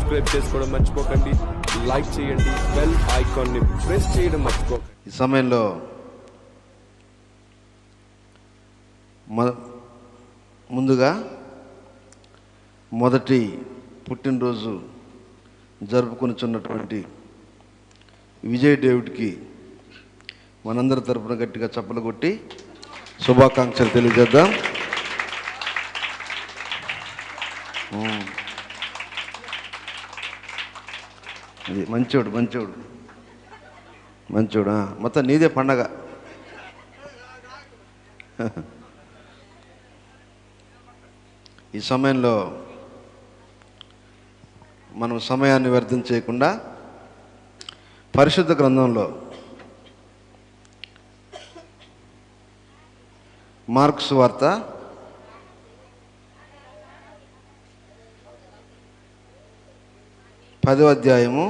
Subscribe చేసుకోవడం మర్చిపోకండి. Like చేయండి, బెల్ ఐకాన్ని ప్రెస్ చేయడం మర్చిపోకండి. ఈ సమయంలో ముందుగా మొదటి పుట్టినరోజు జరుపుకొనిచున్నటువంటి విజయ్ డేవిడ్కి మనందరి తరపున గట్టిగా చప్పలు కొట్టి శుభాకాంక్షలు తెలియజేద్దాం. అది మంచోడు మొత్తం నీదే పండగ. ఈ సమయంలో మనం సమయాన్ని వ్యర్థం చేయకుండా పరిశుద్ధ గ్రంథంలో మార్కు సువార్త 10వ అధ్యాయము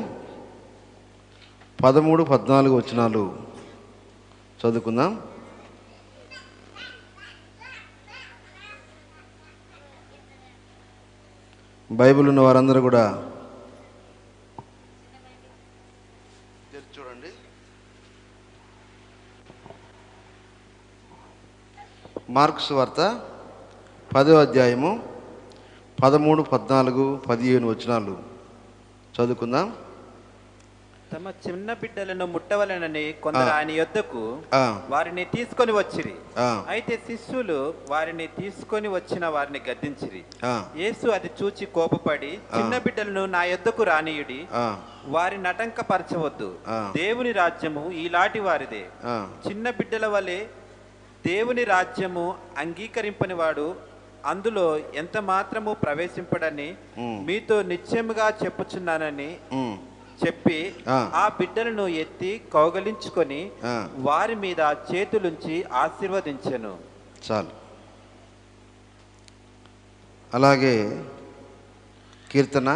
13-14 వచనాలు చదువుకుందాం. బైబిల్ ఉన్న వారందరూ కూడా చూడండి. మార్కు సువార్త 10వ అధ్యాయము 13, 14, 15 వచనాలు చదువుకుందాం. తమ చిన్న బిడ్డలను ముట్టవలెనని కొందరు ఆయన యొద్దకు వారిని తీసుకొని వచ్చిరి. అయితే శిష్యులు వారిని తీసుకొని వచ్చిన వారిని గద్దించిరి. యేసు అది చూచి కోపపడి, చిన్న బిడ్డలను నా యొద్దకు రానీయుడి, వారి నటంకపరచవద్దు, దేవుని రాజ్యము ఈలాటి వారిదే. చిన్న బిడ్డల వలె దేవుని రాజ్యము అంగీకరింపని వాడు అందులో ఎంత మాత్రము ప్రవేశింపడని మీతో నిశ్చయముగా చెప్పుచున్నానని చెప్పి ఆ బిడ్డలను ఎత్తి కౌగలించుకొని వారి మీద చేతులుంచి ఆశీర్వదించెను. చాలు. అలాగే కీర్తన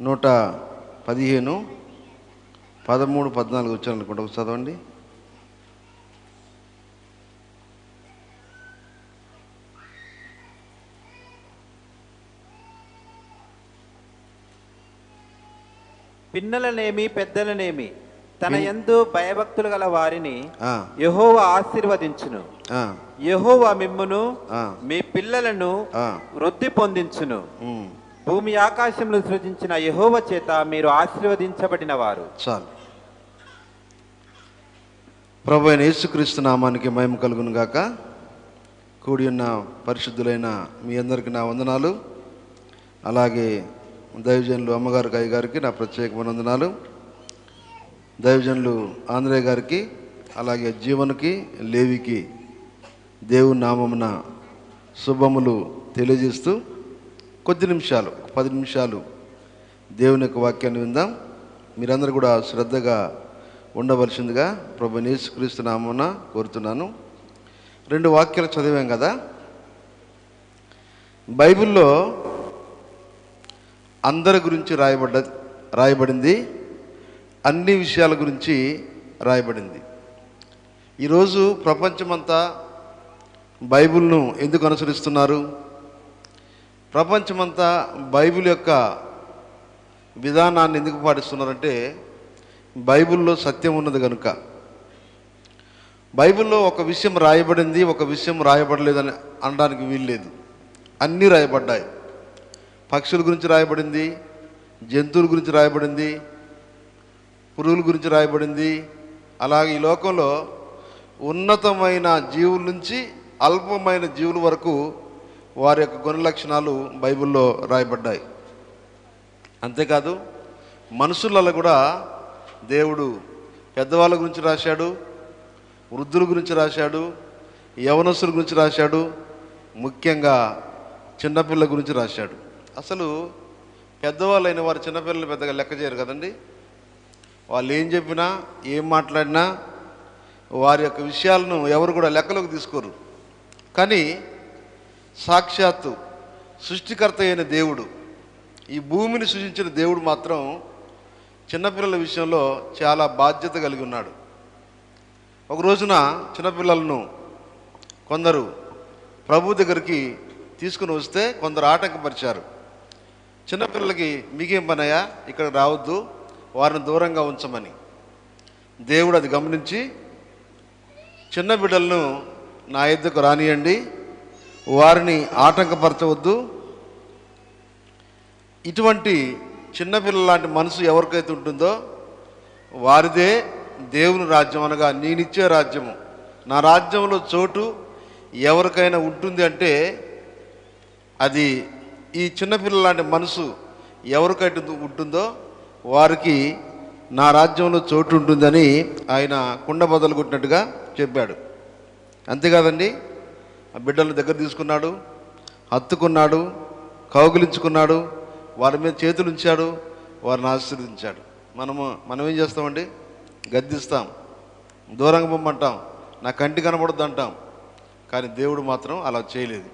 115, 13, 14 వచ్చాను అనుకుంటా, చదవండి. పిన్నలనేమి పెద్దలనేమి తన యందు భయభక్తులు గల వారిని యెహోవా ఆశీర్వదించును. యెహోవా మిమ్మును మీ పిల్లలను వృద్ధి పొందించును. భూమి ఆకాశములు సృజించిన యెహోవా చేత మీరు ఆశీర్వదించబడిన వారు. చాలు. ప్రభు అయిన యేసుక్రీస్తు నామానికి మహిమ కలుగును గాక. కూడి ఉన్న పరిశుద్ధులైన మీ అందరికీ నా వందనాలు. అలాగే దైవజనులు అమ్మగారికి, అయ్యగారికి నా ప్రత్యేకమైన వందనాలు. దైవజనులు ఆంధ్రయ్య గారికి, అలాగే జీవన్కి, లేవికి దేవుని నామమున శుభములు తెలియజేస్తూ కొద్ది నిమిషాలు, 10 నిమిషాలు దేవుని యొక్క వాక్యాన్ని విందాం. మీరందరూ కూడా శ్రద్ధగా ఉండవలసిందిగా ప్రభు యేసుక్రీస్తు నామమున కోరుతున్నాను. 2 వాక్యాలు చదివాం కదా. బైబిల్లో అందరి గురించి రాయబడింది, అన్ని విషయాల గురించి రాయబడింది. ఈరోజు ప్రపంచమంతా బైబిల్ను ఎందుకు అనుసరిస్తున్నారు? ప్రపంచమంతా బైబిల్ యొక్క విధానాన్ని ఎందుకు పాటిస్తున్నారంటే బైబిల్లో సత్యం ఉన్నది కనుక. బైబిల్లో ఒక విషయం రాయబడింది, ఒక విషయం రాయబడలేదని అనడానికి వీల్లేదు. అన్నీ రాయబడ్డాయి. పక్షుల గురించి రాయబడింది, జంతువుల గురించి రాయబడింది, పురుగుల గురించి రాయబడింది. అలాగే ఈ లోకంలో ఉన్నతమైన జీవుల నుంచి అల్పమైన జీవుల వరకు వారి యొక్క గుణ లక్షణాలు బైబిల్లో రాయబడ్డాయి. అంతేకాదు మనుషులలో కూడా దేవుడు పెద్దవాళ్ళ గురించి రాశాడు, వృద్ధుల గురించి రాశాడు, యవనస్తుల గురించి రాశాడు, ముఖ్యంగా చిన్నపిల్లల గురించి రాశాడు. అసలు పెద్దవాళ్ళైన వారు చిన్నపిల్లలు పెద్దగా లెక్క చేయరు కదండి. వాళ్ళు ఏం చెప్పినా, ఏం మాట్లాడినా వారి యొక్క విషయాలను ఎవరు కూడా లెక్కలోకి తీసుకోరు. కానీ సాక్షాత్తు సృష్టికర్త అయిన దేవుడు, ఈ భూమిని సృజించిన దేవుడు మాత్రం చిన్నపిల్లల విషయంలో చాలా బాధ్యత కలిగి ఉన్నాడు. ఒక రోజున చిన్నపిల్లలను కొందరు ప్రభు దగ్గరికి తీసుకుని వస్తే కొందరు ఆటంకపరిచారు. చిన్నపిల్లలకి మీకేం పనయ్యా, ఇక్కడ రావద్దు, వారిని దూరంగా ఉంచమని. దేవుడు అది గమనించి చిన్న బిడ్డలను నా యొద్దకు రానియండి, వారిని ఆటంకపరచవద్దు. ఇటువంటి చిన్నపిల్లల లాంటి మనసు ఎవరికైతే ఉంటుందో వారిదే దేవుని రాజ్యం, అనగా నేనిచ్చే రాజ్యము. నా రాజ్యంలో చోటు ఎవరికైనా ఉంటుంది అంటే అది ఈ చిన్నపిల్లల లాంటి మనసు ఎవరికైతే ఉంటుందో వారికి నా రాజ్యంలో చోటు ఉంటుందని ఆయన కుండ బద్దలు కొట్టినట్టుగా చెప్పాడు. అంతేకాదండి, ఆ బిడ్డలను దగ్గర తీసుకున్నాడు, హత్తుకున్నాడు, కౌగిలించుకున్నాడు, వారి మీద చేతులు ఉంచాడు, వారిని ఆశీర్వదించాడు. మనం ఏం చేస్తామండి? గద్దిస్తాం, దూరంగా పొమ్మంటాం, నా కంటి కనబడద్దు అంటాం. కానీ దేవుడు మాత్రం అలా చేయలేదు.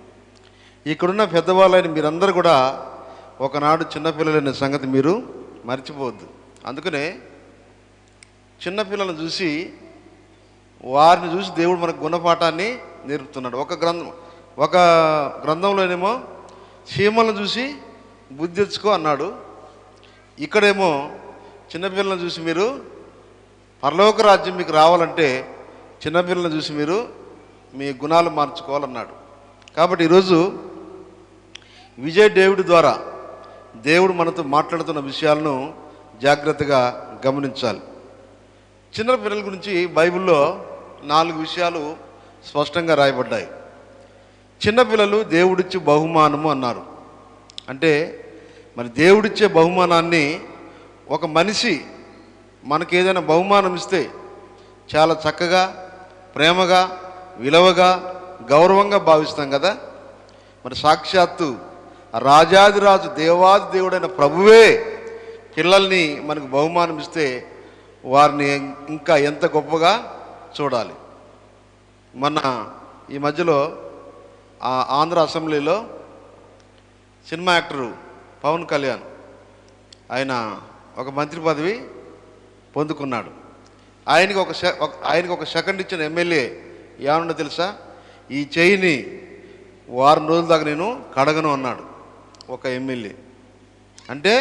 ఇక్కడున్న పెద్దవాళ్ళని మీరందరూ కూడా ఒకనాడు చిన్నపిల్లలైన సంగతి మీరు మర్చిపోవద్దు. అందుకనే చిన్నపిల్లలను చూసి వారిని చూసి దేవుడు మనకు గుణపాఠాన్ని నేర్పుతున్నాడు. ఒక గ్రంథంలోనేమో చీమలను చూసి బుద్ధి తెచ్చుకో అన్నాడు. ఇక్కడేమో చిన్నపిల్లలను చూసి మీరు పరలోక రాజ్యం మీకు రావాలంటే చిన్నపిల్లలను చూసి మీరు మీ గుణాలు మార్చుకోవాలన్నాడు. కాబట్టి ఈరోజు విజయ్ డేవిడ్ ద్వారా దేవుడు మనతో మాట్లాడుతున్న విషయాలను జాగ్రత్తగా గమనించాలి. చిన్న పిల్లల గురించి బైబిల్లో 4 విషయాలు స్పష్టంగా రాయబడ్డాయి. చిన్నపిల్లలు దేవుడిచ్చే బహుమానము అన్నారు. అంటే మరి దేవుడిచ్చే బహుమానాన్ని ఒక మనిషి మనకి ఏదైనా బహుమానం ఇస్తే చాలా చక్కగా, ప్రేమగా, విలువగా, గౌరవంగా భావిస్తాం కదా. మరి సాక్షాత్తు రాజాదిరాజు దేవాది దేవుడైన ప్రభువే పిల్లల్ని మనకు బహుమానం ఇస్తే వారిని ఇంకా ఎంత గొప్పగా చూడాలి. మొన్న ఈ మధ్యలో ఆంధ్ర అసెంబ్లీలో సినిమా యాక్టరు పవన్ కళ్యాణ్ ఆయన ఒక మంత్రి పదవి పొందుకున్నాడు. ఆయనకి ఒక సెకండ్ ఇచ్చిన ఎమ్మెల్యే ఏమన్నా తెలుసా? ఈ చేయిని వారం రోజుల దాకా నేను కడగను అన్నాడు ఒక ఎమ్మెల్యే. అంటే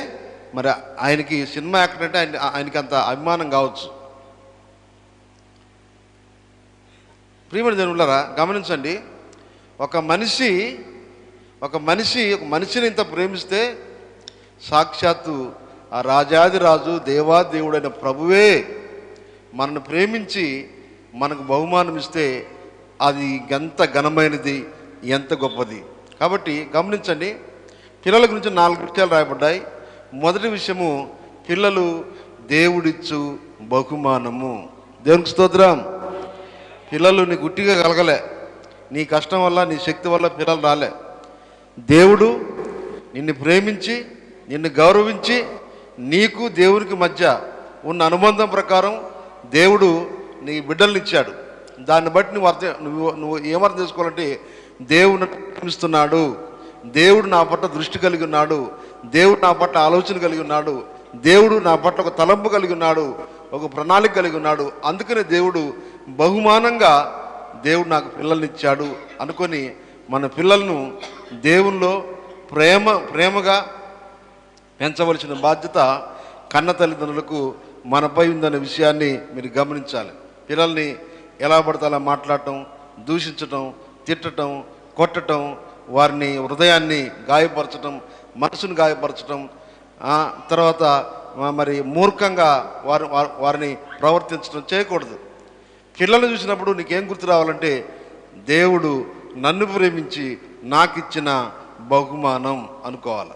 మరి ఆయనకి సినిమా యాక్టర్ అంటే ఆయనకి అంత అభిమానం కావచ్చు. ప్రియమైన దేవులారా గమనించండి, ఒక మనిషిని ఇంత ప్రేమిస్తే సాక్షాత్తు ఆ రాజాదిరాజు దేవాదేవుడైన ప్రభువే మనను ప్రేమించి మనకు బహుమానం ఇస్తే అది ఎంత ఘనమైనది, ఎంత గొప్పది. కాబట్టి గమనించండి, పిల్లల గురించి 4 విషయాలు రాయబడ్డాయి. మొదటి విషయము, పిల్లలు దేవుడిచ్చు బహుమానము. దేవునికి స్తోత్రం. పిల్లలు నీ గుట్టిగా కలగలే, నీ కష్టం వల్ల, నీ శక్తి వల్ల పిల్లలు రాలే. దేవుడు నిన్ను ప్రేమించి, నిన్ను గౌరవించి, నీకు దేవునికి మధ్య ఉన్న అనుబంధం ప్రకారం దేవుడు నీ బిడ్డల్ని ఇచ్చాడు. దాన్ని బట్టి నువ్వు ఏమర్థం చేసుకోవాలంటే, దేవుడు ప్రేమిస్తున్నాడు, దేవుడు నా పట్ల దృష్టి కలిగి ఉన్నాడు, దేవుడు నా పట్ల ఆలోచన కలిగి ఉన్నాడు, దేవుడు నా పట్ల ఒక తలంపు కలిగి ఉన్నాడు, ఒక ప్రణాళిక కలిగి ఉన్నాడు. అందుకనే దేవుడు బహుమానంగా దేవుడు నాకు పిల్లల్ని ఇచ్చాడు అనుకొని మన పిల్లలను దేవునిలో ప్రేమగా పెంచవలసిన బాధ్యత కన్న తల్లిదండ్రులకు మనపై ఉందనే విషయాన్ని మీరు గమనించాలి. పిల్లల్ని ఎలా పడితే అలా మాట్లాడటం, దూషించటం, తిట్టడం, కొట్టడం, వారిని హృదయాన్ని గాయపరచటం, మనసును గాయపరచటం, తర్వాత మరి మూర్ఖంగా వారిని ప్రవర్తించడం చేయకూడదు. పిల్లల్ని చూసినప్పుడు నీకేం గుర్తు రావాలంటే, దేవుడు నన్ను ప్రేమించి నాకు ఇచ్చిన బహుమానం అనుకోవాలి.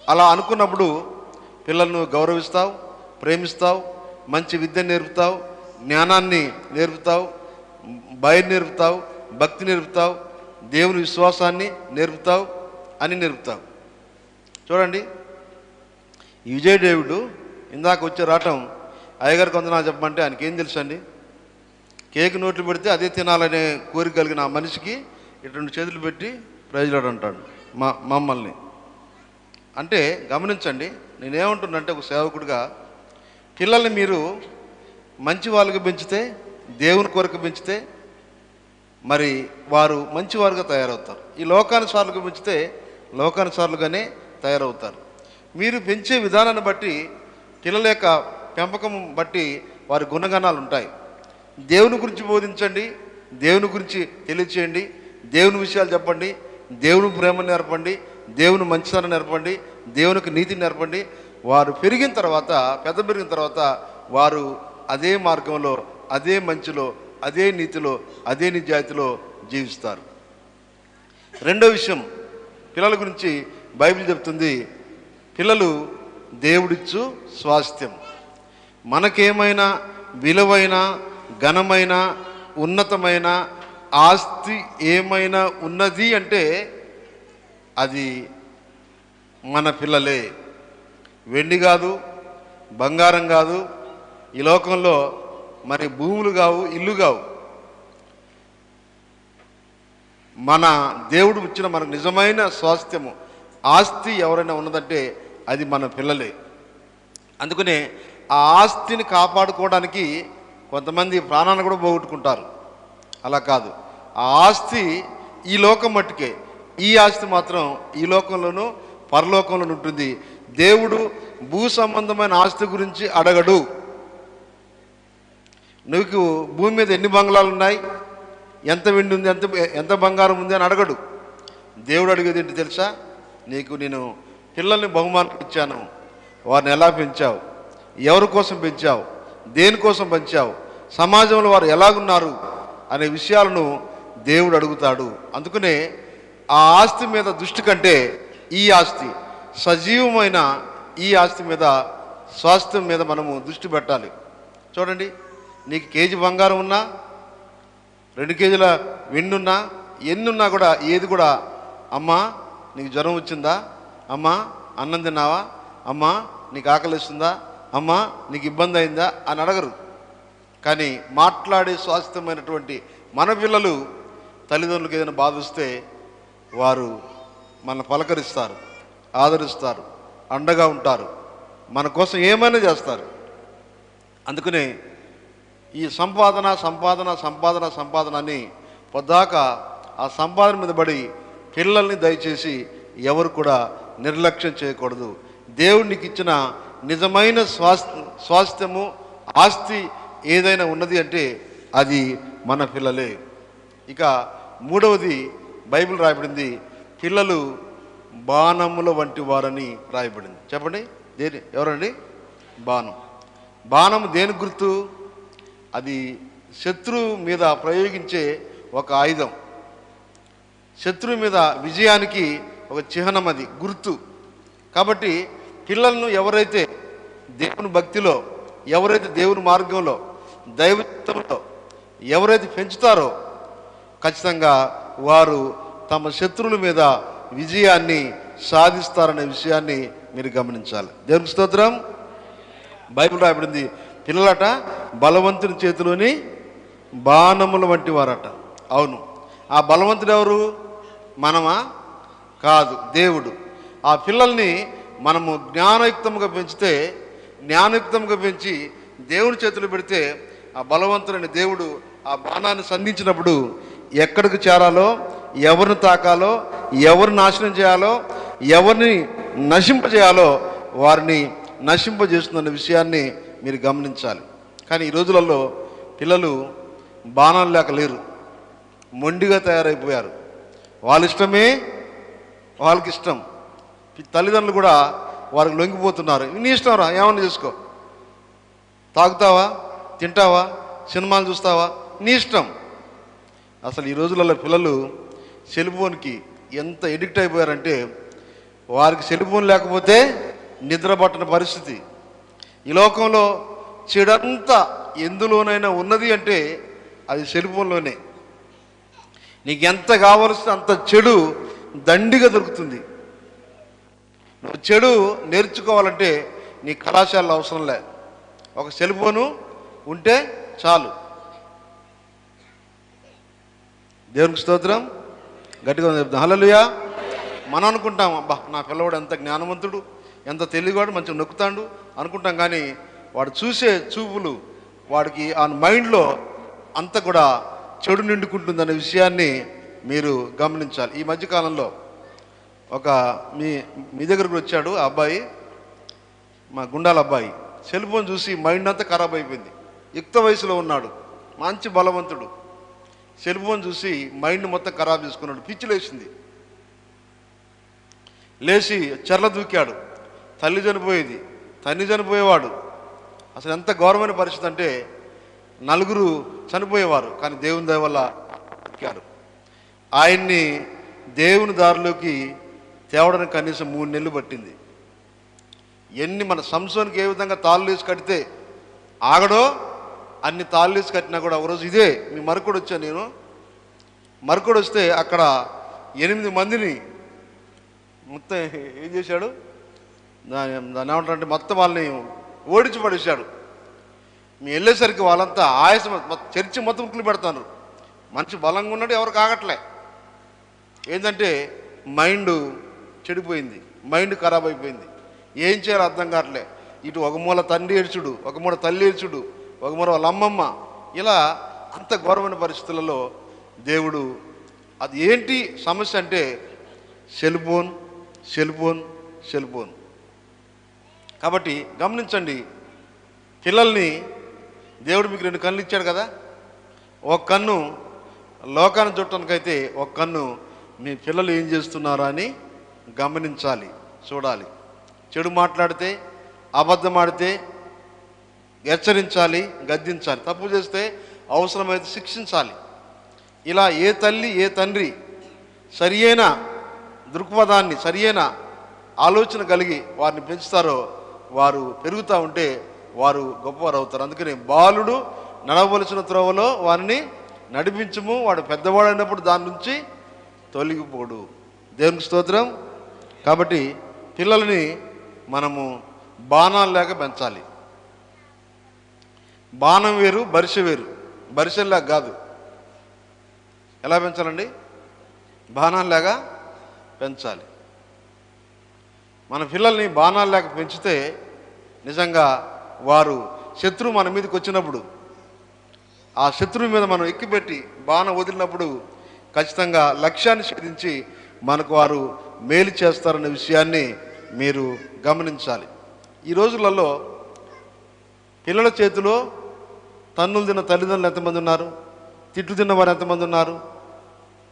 అలా అనుకున్నప్పుడు పిల్లలను గౌరవిస్తావు, ప్రేమిస్తావు, మంచి విద్య నేర్పుతావు, జ్ఞానాన్ని నేర్పుతావు, భయం నేర్పుతావు, భక్తి నేర్పుతావు, దేవుని విశ్వాసాన్ని నేర్పుతావు, అని నేర్పుతావు. చూడండి, ఈ విజయ్ డేవిడ్ ఇందాక వచ్చే రావటం అయ్యగారు కొందరు చెప్పమంటే ఆయనకి ఏం తెలుసు అండి? కేక్ నోట్లు పెడితే అదే తినాలనే కోరిక కలిగిన ఆ మనిషికి ఇటువంటి చేతులు పెట్టి ప్రైజ్లాడు అంటాడు మమ్మల్ని. అంటే గమనించండి, నేనేమంటున్నానంటే ఒక సేవకుడిగా, పిల్లల్ని మీరు మంచి వాళ్ళకి పెంచితే, దేవుని కొరకు పెంచితే మరి వారు మంచివారుగా తయారవుతారు. ఈ లోకానుసారులుగా పెంచితే లోకానుసారులుగానే తయారవుతారు. మీరు పెంచే విధానాన్ని బట్టి పిల్లల యొక్క పెంపకం బట్టి వారి గుణగణాలు ఉంటాయి. దేవుని గురించి బోధించండి, దేవుని గురించి తెలియచేయండి, దేవుని విషయాలు చెప్పండి, దేవుని ప్రేమ నేర్పండి, దేవుని మంచితనం నేర్పండి, దేవునికి నీతి నేర్పండి. వారు పెరిగిన తర్వాత, పెరిగిన తర్వాత వారు అదే మార్గంలో, అదే మంచిలో, అదే నీతిలో, అదే నిజాయితీలో జీవిస్తారు. రెండో విషయం, పిల్లల గురించి బైబిల్ చెప్తుంది, పిల్లలు దేవుడిచ్చు స్వాస్థ్యం. మనకేమైనా విలువైన, ఘనమైన, ఉన్నతమైన ఆస్తి ఏమైనా ఉన్నది అంటే అది మన పిల్లలే. వెండి కాదు, బంగారం కాదు, ఈ లోకంలో మరి భూములు కావు, ఇల్లు కావు. మన దేవుడు ఇచ్చిన మనకు నిజమైన స్వాస్థ్యము, ఆస్తి ఎవరైనా ఉన్నదంటే అది మన పిల్లలే. అందుకనే ఆ ఆస్తిని కాపాడుకోవడానికి కొంతమంది ప్రాణాన్ని కూడా పోగొట్టుకుంటారు. అలా కాదు, ఆ ఆస్తి ఈ లోకం మట్టుకే, ఈ ఆస్తి మాత్రం ఈ లోకంలోనూ పరలోకంలోనూ ఉంటుంది. దేవుడు భూ సంబంధమైన ఆస్తి గురించి అడగడు. నువ్వు భూమి మీద ఎన్ని బంగ్లాలు ఉన్నాయి, ఎంత వెండి ఉంది, ఎంత బంగారం ఉంది అని అడగడు. దేవుడు అడిగేది ఏంటి తెలుసా? నేను పిల్లల్ని బహుమానం ఇచ్చాను, వారిని ఎలా పెంచావు, ఎవరి కోసం పెంచావు, దేనికోసం పెంచావు, సమాజంలో వారు ఎలాగున్నారు అనే విషయాలను దేవుడు అడుగుతాడు. అందుకనే ఆ ఆస్తి మీద దృష్టి కంటే ఈ ఆస్తి, సజీవమైన ఈ ఆస్తి మీద, స్వాస్థ్యం మీద మనము దృష్టి పెట్టాలి. చూడండి, నీకు కేజీ బంగారం ఉన్నా, 2 కేజీల వెండి ఉన్నా, ఎన్నున్నా కూడా ఏది కూడా అమ్మా నీకు జ్వరం వచ్చిందా, అమ్మా అన్నం తిన్నావా, అమ్మా నీకు ఆకలిస్తుందా, అమ్మా నీకు ఇబ్బంది అయిందా అని అడగరు. కానీ మాట్లాడే స్వాస్థ్యమైనటువంటి మన పిల్లలు తల్లిదండ్రులకు ఏదైనా బాధ వస్తే వారు మన పలకరిస్తారు, ఆదరిస్తారు, అండగా ఉంటారు, మన కోసం ఏమైనా చేస్తారు. అందుకనే ఈ సంపాదన సంపాదన సంపాదన సంపాదన అని పొద్దాక ఆ సంపాదన మీద పడి పిల్లల్ని దయచేసి ఎవరు కూడా నిర్లక్ష్యం చేయకూడదు. దేవునికి ఇచ్చిన నిజమైన స్వాస్థ్యము, ఆస్తి ఏదైనా ఉన్నది అంటే అది మన పిల్లలే. ఇక మూడవది బైబిల్ రాయబడింది, పిల్లలు బాణముల వంటి వారని రాయబడింది. చెప్పండి, ఎవరండి? బాణం. బాణం దేని గుర్తు? అది శత్రువు మీద ప్రయోగించే ఒక ఆయుధం, శత్రువు మీద విజయానికి ఒక చిహ్నం, అది గుర్తు. కాబట్టి పిల్లలను ఎవరైతే దేవుని భక్తిలో, ఎవరైతే దేవుని మార్గంలో, దైవత్వంలో ఎవరైతే పెంచుతారో ఖచ్చితంగా వారు తమ శత్రువుల మీద విజయాన్ని సాధిస్తారనే విషయాన్ని మీరు గమనించాలి. దేవునికి స్తోత్రం. బైబిల్ రాయబడింది, పిల్లలట బలవంతుని చేతిలోని బాణముల వంటి వారట. అవును, ఆ బలవంతుడు ఎవరు? మనమా? కాదు, దేవుడు. ఆ పిల్లల్ని మనము జ్ఞానయుక్తంగా పెంచితే, జ్ఞానయుక్తంగా పెంచి దేవుని చేతులు పెడితే ఆ బలవంతుడైన దేవుడు ఆ బాణాన్ని సంధించినప్పుడు ఎక్కడికి చేరాలో, ఎవరిని తాకాలో, ఎవరిని నాశనం చేయాలో, ఎవరిని నశింపజేయాలో వారిని నశింపజేస్తుందన్న విషయాన్ని మీరు గమనించాలి. కానీ ఈ రోజులలో పిల్లలు బాణాలు లేక లేరు, మొండిగా తయారైపోయారు. వాళ్ళ ఇష్టమే వాళ్ళకి ఇష్టం. తల్లిదండ్రులు కూడా వారికి లొంగిపోతున్నారు. నీ ఇష్టం రా, ఏమన్నా చేసుకో, తాగుతావా, తింటావా, సినిమాలు చూస్తావా, నీ ఇష్టం. అసలు ఈ రోజులలో పిల్లలు సెల్ ఫోన్కి ఎంత ఎడిక్ట్ అయిపోయారంటే వారికి సెల్ ఫోన్ లేకపోతే నిద్ర పట్టని పరిస్థితి. ఈ లోకంలో చెడంతా ఎందులోనైనా ఉన్నది అంటే అది సెల్ ఫోన్లోనే. నీకు ఎంత కావలసిన అంత చెడు దండిగా దొరుకుతుంది. నువ్వు చెడు నేర్చుకోవాలంటే నీ కళాశాలలో అవసరం లే, ఒక సెల్ ఫోను ఉంటే చాలు. దేవునికి స్తోత్రం. గట్టిగా చెప్తాం హల్లెలూయా. మనం అనుకుంటాం, అబ్బా నా పిల్లవాడు ఎంత జ్ఞానవంతుడు, ఎంత తెలివివాడు, మంచిగా నొక్కుతాడు అనుకుంటాం. కానీ వాడు చూసే చూపులు, వాడికి ఆ మైండ్లో అంతా కూడా చెడు నిండుకుంటుందనే విషయాన్ని మీరు గమనించాలి. ఈ మధ్యకాలంలో ఒక మీ దగ్గరకు వచ్చాడు ఆ అబ్బాయి, మా గుండాల అబ్బాయి. సెల్ ఫోన్ చూసి మైండ్ అంతా ఖరాబ్ అయిపోయింది. యుక్త వయసులో ఉన్నాడు, మంచి బలవంతుడు. సెల్ ఫోన్ చూసి మైండ్ మొత్తం ఖరాబ్ చేసుకున్నాడు. పిచ్చి లేచింది. లేచి చెర్ల దూకాడు. తల్లి చనిపోయేది, తండ్రి చనిపోయేవాడు. అసలు ఎంత ఘోరమైన పరిస్థితి అంటే నలుగురు చనిపోయేవారు, కానీ దేవుని దయ వల్ల బతికారు. ఆయన్ని దేవుని దారిలోకి తేవడానికి కనీసం 3 నెలలు పట్టింది. మన సంసోనికి ఏ విధంగా తాళ్ళు వేసి కడితే ఆగడో అన్ని తాళ్ళు వేసి కట్టినా కూడా ఒకరోజు ఇదే మీ మరకుడు వచ్చాను నేను. మరకుడు వస్తే అక్కడ 8 మందిని మొత్తం ఏం చేశాడు, దాన్ని ఏమంటారంటే మొత్తం వాళ్ళని ఓడించి పడేశాడు. మేము వెళ్ళేసరికి వాళ్ళంతా ఆయాసం, చర్చి మొత్తం ఉక్కులు పెడతాను. మనిషి బలంగా ఉన్నాడు, ఎవరు కాగట్లే. ఏంటంటే మైండ్ చెడిపోయింది, మైండ్ ఖరాబ్ అయిపోయింది. ఏం చేయాలో అర్థం కావట్లే. ఇటు ఒక మూల తండ్రి ఏడ్చుడు, ఒక మూల తల్లి ఏడ్చుడు, ఒక మూల వాళ్ళ అమ్మమ్మ, ఇలా అంత ఘోరమైన పరిస్థితులలో దేవుడు, అది ఏంటి సమస్య అంటే cell phone cell phone cell phone. కాబట్టి గమనించండి, పిల్లల్ని దేవుడు మీకు 2 కళ్ళు ఇచ్చాడు కదా. ఒక కన్ను లోకాన్ని చూడటానికైతే ఒక కన్ను మీ పిల్లలు ఏం చేస్తున్నారా అని గమనించాలి, చూడాలి. చెడు మాట్లాడితే, అబద్ధం ఆడితే హెచ్చరించాలి, గద్దించాలి. తప్పు చేస్తే అవసరమైతే శిక్షించాలి. ఇలా ఏ తల్లి ఏ తండ్రి సరియైన దృక్పథాన్ని, సరియైన ఆలోచన కలిగి వారిని పెంచుతారో వారు పెరుగుతూ ఉంటే వారు గొప్పవారు అవుతారు. అందుకని బాలుడు నడవలసిన త్రోవలో వారిని నడిపించము, వాడు పెద్దవాడైనప్పుడు దాని నుంచి తొలగిపోడు. దేవునికి స్తోత్రం. కాబట్టి పిల్లల్ని మనము బాణాలు లేక పెంచాలి. బాణం వేరు, బరిసె వేరు. బరిసెల్లాగా కాదు. ఎలా పెంచాలండి? బాణాల్లాగా పెంచాలి. మన పిల్లల్ని బాణాలు లేక పెంచితే నిజంగా వారు శత్రువు మన మీదకి వచ్చినప్పుడు ఆ శత్రువు మీద మనం ఎక్కిపెట్టి బాణం వదిలినప్పుడు ఖచ్చితంగా లక్ష్యాన్ని ఛేదించి మనకు వారు మేలు చేస్తారనే విషయాన్ని మీరు గమనించాలి. ఈ రోజులలో పిల్లల చేతిలో తన్నులు తిన్న తల్లిదండ్రులు ఎంతమంది ఉన్నారు? తిట్లు తిన్నవారు ఎంతమంది ఉన్నారు?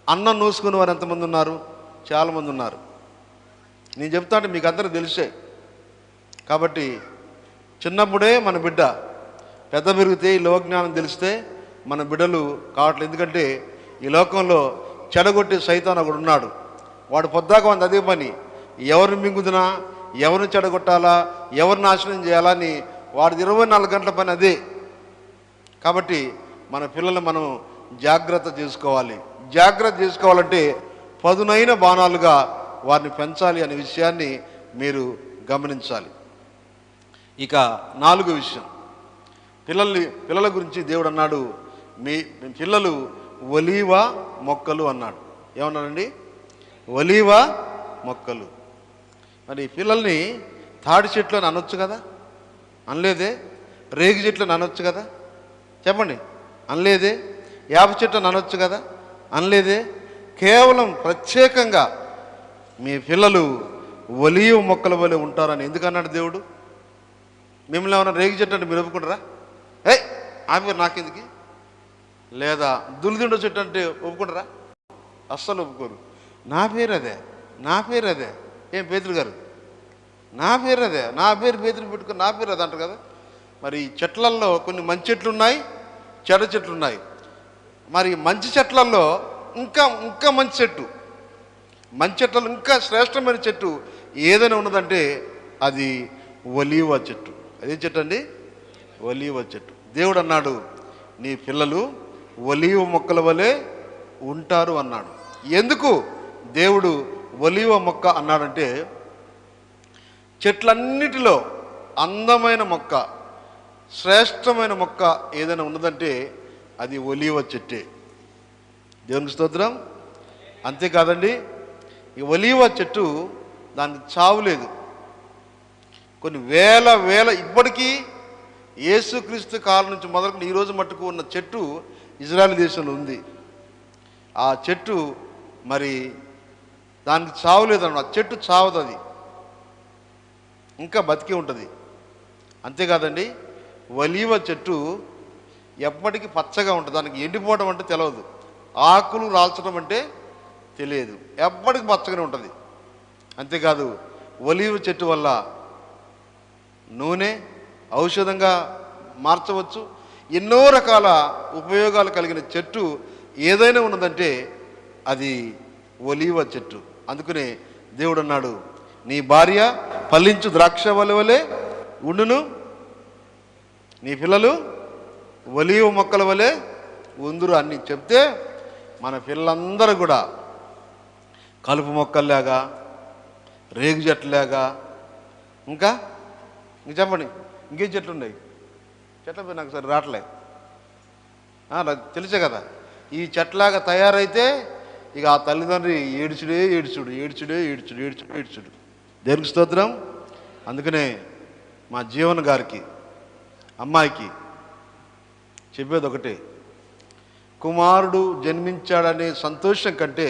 అన్నం నూసుకున్న వారు ఎంతమంది ఉన్నారు? చాలామంది ఉన్నారు. నేను చెప్తా అంటే మీకు అందరూ తెలిసే. కాబట్టి చిన్నప్పుడే మన బిడ్డ పెద్ద పెరిగితే ఈ లోకజ్ఞానం తెలిస్తే మన బిడ్డలు కావట్లేదు. ఎందుకంటే ఈ లోకంలో చెడగొట్టే సైతాన్ ఒకడు ఉన్నాడు. వాడు పొద్దాక వంద అదే పని. ఎవరిని మింగుతున్నా, ఎవరిని చెడగొట్టాలా, ఎవరిని నాశనం చేయాలా అని వాడిది 24 గంటల పని అదే. కాబట్టి మన పిల్లలు మనం జాగ్రత్త చేసుకోవాలి. జాగ్రత్త చేసుకోవాలంటే పదునైన బాణాలుగా వారిని పెంచాలి అనే విషయాన్ని మీరు గమనించాలి. ఇక 4వ విషయం, పిల్లల గురించి దేవుడు అన్నాడు, మీ పిల్లలు ఒలీవ మొక్కలు అన్నాడు. ఏమన్నాడండి? ఒలీవ మొక్కలు. మరి పిల్లల్ని తాడి చెట్లు అని అనొచ్చు కదా? అనలేదే. రేగి చెట్లు అని అనొచ్చు కదా? చెప్పండి, అనలేదే. యాప చెట్లు అని అనొచ్చు కదా? అనలేదే. కేవలం ప్రత్యేకంగా మీ పిల్లలు ఒలీవ మొక్కల వలె ఉంటారని ఎందుకన్నాడు దేవుడు? మిమ్మల్ని ఏమన్నా రేగి చెట్టు అంటే మీరు ఒప్పుకుంటారా? ఆమె నాకెందుకు? లేదా దులిదిండో చెట్టు అంటే ఒప్పుకుంటారా? అస్సలు ఒప్పుకోరు. నా పేరు అదే, నా పేరు అదే. ఏం పేతురు గారు, నా పేరు అదే, నా పేరు పేతురు పెట్టుకుని నా పేరు అదే అంటారు కదా. మరి చెట్లల్లో కొన్ని మంచి చెట్లు ఉన్నాయి, చెడ్డ చెట్లు ఉన్నాయి. మరి మంచి చెట్లల్లో ఇంకా మంచి చెట్టు, మంచి చెట్లలో ఇంకా శ్రేష్టమైన చెట్టు ఏదైనా ఉన్నదంటే అది ఒలీవ చెట్టు. అదే చెట్టు అండి, ఒలీవ చెట్టు. దేవుడు అన్నాడు, నీ పిల్లలు ఒలీవ మొక్కల వలె ఉంటారు అన్నాడు. ఎందుకు దేవుడు ఒలీవ మొక్క అన్నాడంటే, చెట్లన్నిటిలో అందమైన మొక్క, శ్రేష్టమైన మొక్క ఏదైనా ఉన్నదంటే అది ఒలీవ చెట్టే. దేవునికి స్తోత్రం. అంతేకాదండి, ఈ ఒలీవ చెట్టు దానికి చావు లేదు. కొన్ని వేల ఇప్పటికీ యేసుక్రీస్తు కాలం నుంచి మొదలుకొని ఈరోజు మట్టుకు ఉన్న చెట్టు ఇజ్రాయెల్ దేశంలో ఉంది. ఆ చెట్టు మరి దానికి చావలేదన్నమాట. ఆ చెట్టు చావదు, అది ఇంకా బతికే ఉంటుంది. అంతేకాదండి, ఒలీవ చెట్టు ఎప్పటికీ పచ్చగా ఉంటుంది. దానికి ఎండిపోవడం అంటే తెలియదు, ఆకులు రాల్చడం అంటే తెలియదు, ఎప్పటికీ పచ్చగానే ఉంటుంది. అంతేకాదు, ఒలీవ చెట్టు వల్ల నూనె ఔషధంగా మార్చవచ్చు. ఎన్నో రకాల ఉపయోగాలు కలిగిన చెట్టు ఏదైనా ఉన్నదంటే అది ఒలీవ చెట్టు. అందుకనే దేవుడు అన్నాడు, నీ భార్య ఫలించు ద్రాక్షవల్లి వలె ఉండును, నీ పిల్లలు ఒలీవ మొక్కల వలె ఉందురు అని చెప్తే మన పిల్లలందరూ కూడా కలుపు మొక్కల్లాగా, రేగు చెట్లులాగా, ఇంకా చెప్పండి ఇంకేం చెట్లు ఉన్నాయి, చెట్ల పేరు నాకు సరే రావట్లే, నాకు తెలిసే కదా. ఈ చెట్లాగా తయారైతే ఇక ఆ తల్లిదండ్రి ఏడ్చుడు. దేవునికి స్తోత్రం. అందుకనే మా జీవన్ గారికి అమ్మాయికి చెప్పేది ఒకటే, కుమారుడు జన్మించాడనే సంతోషం కంటే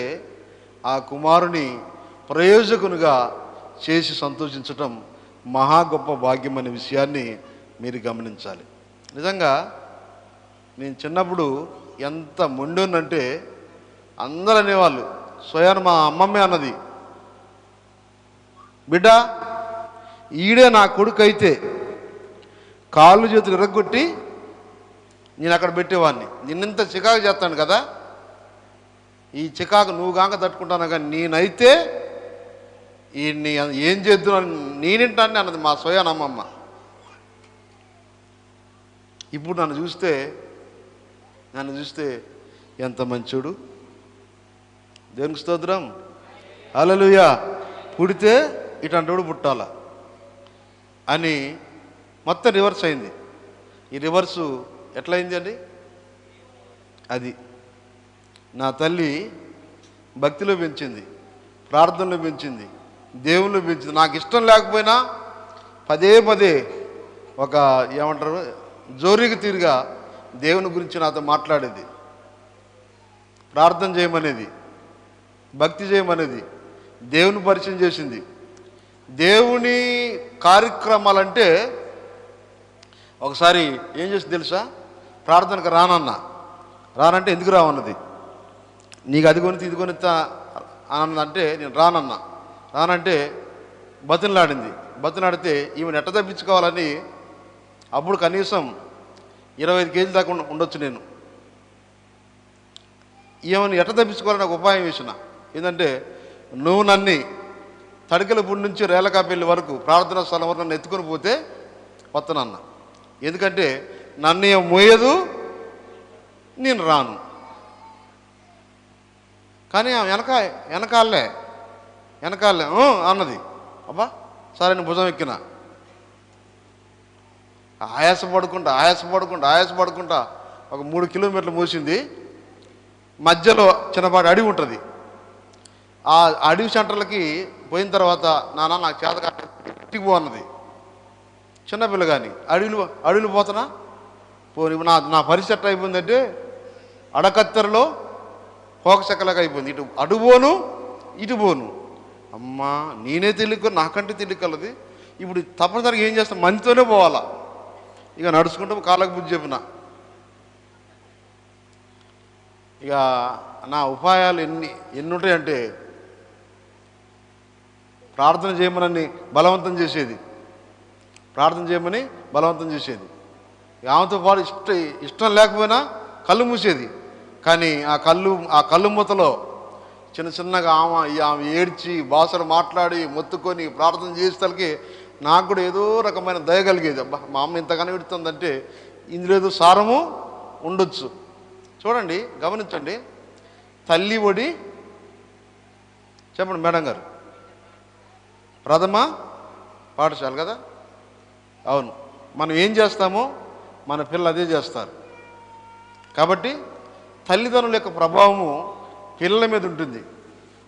ఆ కుమారుని ప్రయోజకునిగా చేసి సంతోషించటం మహా గొప్ప భాగ్యం అనే విషయాన్ని మీరు గమనించాలి. నిజంగా నేను చిన్నప్పుడు ఎంత మొండునంటే అందరూ అనేవాళ్ళు, స్వయాన మా అమ్మమ్మే అన్నది, బిడ్డ ఈడే నా కొడుకు అయితే కాళ్ళు చేతులు ఇరగొట్టి నేను అక్కడ పెట్టేవాడిని, నిన్నంత చికాకు చేస్తాను కదా, ఈ చికాకు నువ్వు గాంక తట్టుకుంటాను కానీ నేనైతే ఈ ఏం చేద్దాను నేనింటాన్ని అన్నది మా స్వయాన అమ్మమ్మ. ఇప్పుడు నన్ను చూస్తే ఎంత మంచోడు, దేవునికి స్తోత్రం, హల్లెలూయా. పుడితే ఇటంటోడు పుట్టాల అని మొత్తం రివర్స్ అయింది. ఈ రివర్సు ఎట్లయింది అండి? అది నా తల్లి భక్తిలో పెంచింది, ప్రార్థనలో పెంచింది, దేవుళ్ళు పెంచింది. నాకు ఇష్టం లేకపోయినా పదే పదే ఒక ఏమంటారు జోరీకి తీరుగా దేవుని గురించి నాతో మాట్లాడేది, ప్రార్థన చేయమనేది, భక్తి చేయమనేది, దేవుని పరిచయం చేసింది. దేవుని కార్యక్రమాలంటే ఒకసారి ఏం చేసింది తెలుసా? ప్రార్థనకు రానంటే ఎందుకు రావన్నది, నీకు అది కొనితే ఇది కొనిస్తా అన్నదంటే నేను రానంటే బతిలాడితే ఈమెను ఎట్ట తప్పించుకోవాలని అప్పుడు కనీసం 25 కేజీల దాకా ఉండొచ్చు. నేను ఈమెను ఎట్ట తప్పించుకోవాలని నాకు ఉపాయం వేసిన ఏంటంటే, నువ్వు నన్ను తడికలపూడి నుంచి రేలకాపల్లి వరకు ప్రార్థనా స్థలం వరకు నన్ను ఎత్తుకొని పోతే వస్తానన్న. ఎందుకంటే నన్ను ఏం మోయదు, నేను రాను. కానీ ఆమె వెనకాలే అన్నది. అబ్బా సరే నేను భుజం ఎక్కిన, ఆయాసపడుకుంటా ఒక 3 కిలోమీటర్లు మోసింది. మధ్యలో చిన్నపాటి అడవి ఉంటుంది. ఆ అడవి సెంటర్లకి పోయిన తర్వాత నాకు చేత ఇంటికి పోన్నది. చిన్నపిల్ల కానీ అడవిలు పోతున్నా పోనీ నా పరిస్థితి అయిపోయిందంటే అడకత్తెరలో పోకచెక్కలాగా అయిపోయింది. ఇటు అడుపోను ఇటు పోను. అమ్మా నేనే తెలియక నాకంటే తెలియకలది. ఇప్పుడు తప్పనిసరిగా ఏం చేస్తాను, మందితోనే పోవాలా. ఇక నడుచుకుంటూ కాళ్ళకు బుద్ధి చెప్పిన. ఇక నా ఉపాయాలు ఎన్ని ఉంటాయంటే, ప్రార్థన చేయమని బలవంతం చేసేది. ఆమెతో పాటు ఇష్టం లేకపోయినా కళ్ళు మూసేది. కానీ ఆ కళ్ళు మూతలో చిన్నగా ఆమె ఏడ్చి భాషలు మాట్లాడి మొత్తుకొని ప్రార్థన చేసేసరికి నాకు కూడా ఏదో రకమైన దయ కలిగేది. అబ్బా మా అమ్మ ఇంతగానో పెడుతుందంటే ఇందులో ఏదో సారము ఉండొచ్చు. చూడండి, గమనించండి. తల్లి ఒడి చెప్పండి మేడం గారు, ప్రథమ పాఠశాల కదా. అవును, మనం ఏం చేస్తామో మన పిల్లలు అదే చేస్తారు. కాబట్టి తల్లిదండ్రుల యొక్క ప్రభావము పిల్లల మీద ఉంటుంది.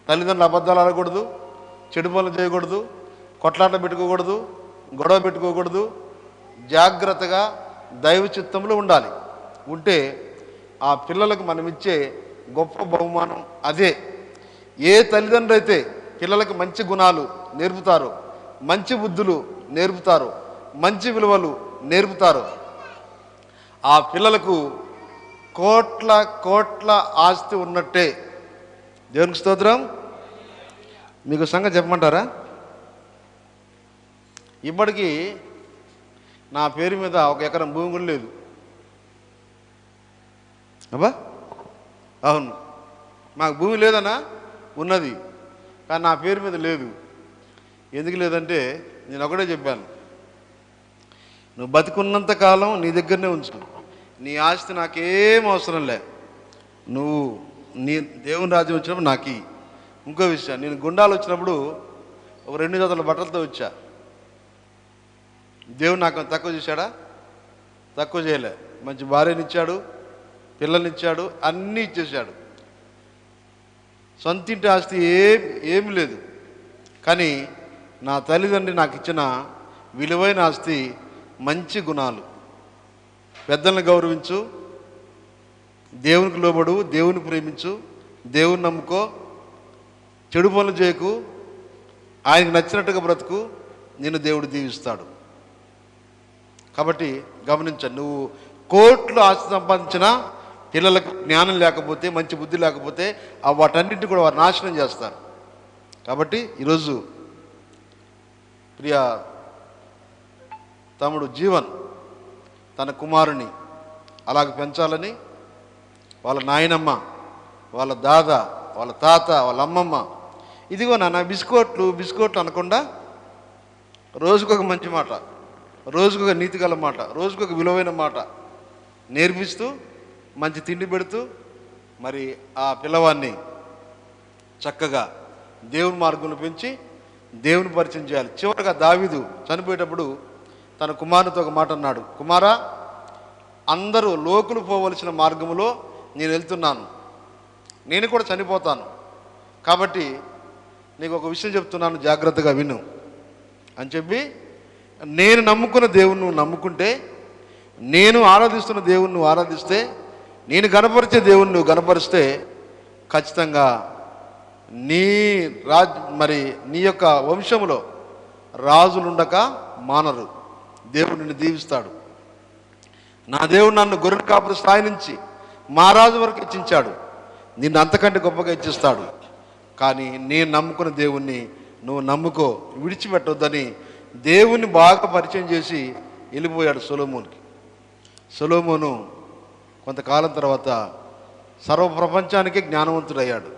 తల్లిదండ్రులు అబద్ధాలు ఆడకూడదు, చెడు పనులు చేయకూడదు, కొట్లాట పెట్టుకోకూడదు, గొడవ పెట్టుకోకూడదు. జాగ్రత్తగా దైవ చిత్తంలో ఉండాలి. ఉంటే ఆ పిల్లలకు మనం ఇచ్చే గొప్ప బహుమానం అదే. ఏ తల్లిదండ్రులు అయితే పిల్లలకు మంచి గుణాలు నేర్పుతారో, మంచి బుద్ధులు నేర్పుతారో, మంచి విలువలు నేర్పుతారో, ఆ పిల్లలకు కోట్ల కోట్ల ఆస్తి ఉన్నట్టే. దేవునికి స్తోత్రం. మీకు సంగతి చెప్పమంటారా? ఇప్పటికీ నా పేరు మీద 1 ఎకరం భూమి కూడా లేదు. అబ్బా, అవును, మాకు భూమి లేదన్నా, ఉన్నది, కానీ నా పేరు మీద లేదు. ఎందుకు లేదంటే నేను ఒకటే చెప్పాను, నువ్వు బతికున్నంత కాలం నీ దగ్గరనే ఉంచు, నీ ఆస్తి నాకేం అవసరం లే, నువ్వు నీ దేవుని రాజ్యం వచ్చినప్పుడు నాకు. ఇంకో విషయం, నేను గుండాలు వచ్చినప్పుడు ఒక 2 జతల బట్టలతో వచ్చా. దేవుడు నాకు తక్కువ చేశాడా? తక్కువ చేయలే. మంచి భార్యనిచ్చాడు, పిల్లల్నిచ్చాడు, అన్నీ ఇచ్చేశాడు. సొంతింటి ఆస్తి ఏమి లేదు, కానీ నా తల్లిదండ్రి నాకు ఇచ్చిన విలువైన ఆస్తి మంచి గుణాలు. పెద్దలను గౌరవించు, దేవునికి లోబడు, దేవుని ప్రేమించు, దేవుని నమ్ముకో, చెడు పనులు చేయకు, ఆయనకు నచ్చినట్టుగా బ్రతుకు, నిన్ను దేవుడు దీవిస్తాడు. కాబట్టి గమనించండి, నువ్వు కోట్లు ఆస్తి సంపాదించినా పిల్లలకు జ్ఞానం లేకపోతే, మంచి బుద్ధి లేకపోతే వాటన్నింటినీ కూడా వారు నాశనం చేస్తారు. కాబట్టి ఈరోజు ప్రియ తమ్ముడు జీవన్ తన కుమారుని అలాగ పెంచాలని వాళ్ళ నాయనమ్మ, వాళ్ళ దాదా, వాళ్ళ తాత, వాళ్ళ అమ్మమ్మ, ఇదిగో నాన్న బిస్కెట్లు అనకుండా రోజుకొక మంచి మాట, రోజుకొక నీతిగల మాట, రోజుకొక విలువైన మాట నేర్పిస్తూ, మంచి తిండి పెడుతూ, మరి ఆ పిల్లవాడిని చక్కగా దేవుని మార్గంలో పెంచి దేవుని పరిచయం చేయాలి. చివరిగా దావీదు చనిపోయేటప్పుడు తన కుమారునితో ఒక మాట అన్నాడు, కుమారా, అందరూ లోకులు పోవలసిన మార్గంలో నేను వెళ్తున్నాను, నేను కూడా చనిపోతాను, కాబట్టి నీకు ఒక విషయం చెప్తున్నాను, జాగ్రత్తగా విను అని చెప్పి, నేను నమ్ముకున్న దేవుని నువ్వు నమ్ముకుంటే, నేను ఆరాధిస్తున్న దేవుని నువ్వు ఆరాధిస్తే, నేను గణపరిచే దేవుని నువ్వు గణపరిస్తే, ఖచ్చితంగా నీ యొక్క వంశంలో రాజులుండక మానరు, దేవుడు నిన్ను దీవిస్తాడు. నా దేవుడు నన్ను గొర్రెల కాపురి స్థాయి నుంచి మహారాజు వరకు హెచ్చించాడు, నిన్ను అంతకంటే గొప్పగా హెచ్చిస్తాడు. కానీ నేను నమ్ముకున్న దేవుణ్ణి నువ్వు నమ్ముకో, విడిచిపెట్టొద్దని దేవుణ్ణి బాగా పరిచయం చేసి వెళ్ళిపోయాడు సొలొమోనుకి. సొలొమోను కొంతకాలం తర్వాత సర్వప్రపంచానికే జ్ఞానవంతుడయ్యాడు,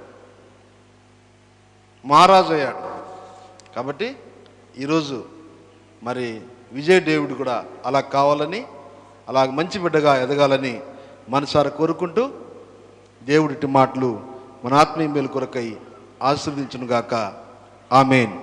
మహారాజు అయ్యాడు. కాబట్టి ఈరోజు మరి విజయ్ డేవిడ్ కూడా అలా కావాలని, అలాగ మంచి బిడ్డగా ఎదగాలని మనసారా కోరుకుంటూ, దేవుడిటి మాటలు మన ఆత్మీయ మేలు కొరకై ఆశీర్వదించునుగాక. ఆమేన్.